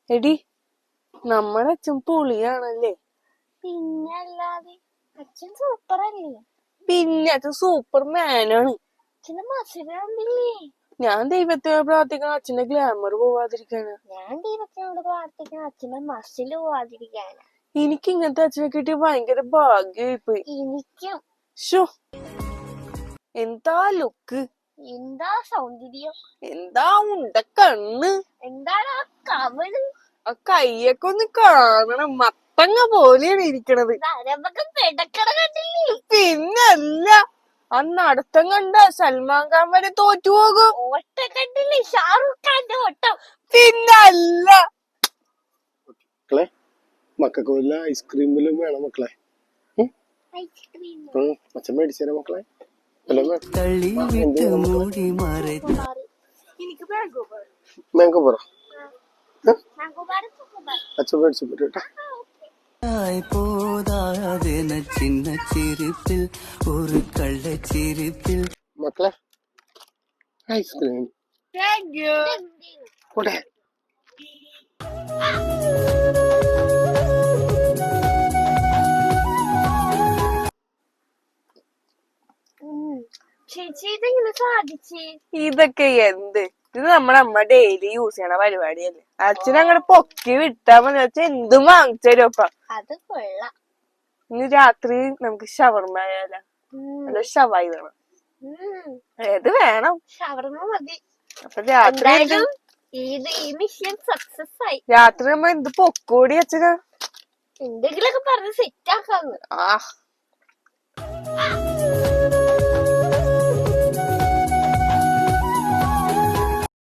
എടി നമ്മുടെ അച്ഛൻ പൊളിയാണല്ലേ. പിന്നല്ലാതെ അച്ഛൻ സൂപ്പറല്ലേ. പിന്നെ അച്ഛൻ സൂപ്പർ മാനാണ്. അച്ഛന്റെ മസിലണ്ടില്ലേ. ഞാൻ ദൈവത്തോട് പ്രാർത്ഥിക്കണം അച്ഛന്റെ ഗ്ലാമർ പോവാതിരിക്കാനാ. ഞാൻ ദൈവത്തിനോട് പ്രാർത്ഥിക്കണം അച്ഛന്റെ മസില് പോവാതിരിക്കാനാ. എനിക്ക് ഇങ്ങനത്തെ അച്ഛനെ കിട്ടിയ ഭയങ്കര ഭാഗ്യമായി പോയി. എനിക്കും. ഷോ എന്താ ലുക്ക്, എന്താ സൗന്ദര്യം, എന്താ ഉണ്ട കണ്ണ്, എന്താണ് ആ കവള്, ആ കയ്യൊക്കെ ഒന്ന് കാണണം. മത്തങ്ങ പോലെയാണ് ഇരിക്കണത്. നരമ്പൊക്കെ പെടക്കണ കണ്ടില്ലേ. പിന്നല്ല ആ നടത്തം കണ്ട സൽമാൻ ഖാൻ വരെ തോറ്റുപോകും. ഓട്ടം കണ്ടില്ലേ, ഷാറുഖ് ഖാന്റെ ഓട്ടം. പിന്നല്ല. മക്കളെ മക്കൾക്ക് വല്ല ഐസ്ക്രീമിലും വേണം മക്കളെ. അച്ഛൻ മേടിച്ചേരാ മക്കളെ. മാങ്കോ പറ അച്ഛൻ മേടിച്ചു കേട്ടാ. മക്കളെ ഐസ്ക്രീം കൂടെ. ചേച്ചി ഇതെങ്ങനെ സാധിച്ചേ? ഇതൊക്കെ എന്ത്, ഇത് നമ്മുടെ അമ്മ ഡെയിലി യൂസ് ചെയ്യണ പരിപാടിയല്ലേ. അച്ഛൻ അങ്ങനെ പൊക്കി വിട്ടാ മതി. അച്ഛൻ എന്തും വാങ്ങിച്ചരും. അപ്പ അത് കൊള്ളാം. ഇന്ന് രാത്രി നമുക്ക് ഷവർമ്മ ആയാലോ? അല്ല ഷവായി വേണം. ഏത് വേണം? ഷവർമ്മ മതി. അപ്പൊ രാത്രി ഈ മിഷൻ സക്സസ് ആയി. രാത്രി നമ്മ എന്ത് പൊക്കൂടി അച്ഛനാ എന്തെങ്കിലൊക്കെ പറഞ്ഞ് സെറ്റ് ആക്കാന്ന്.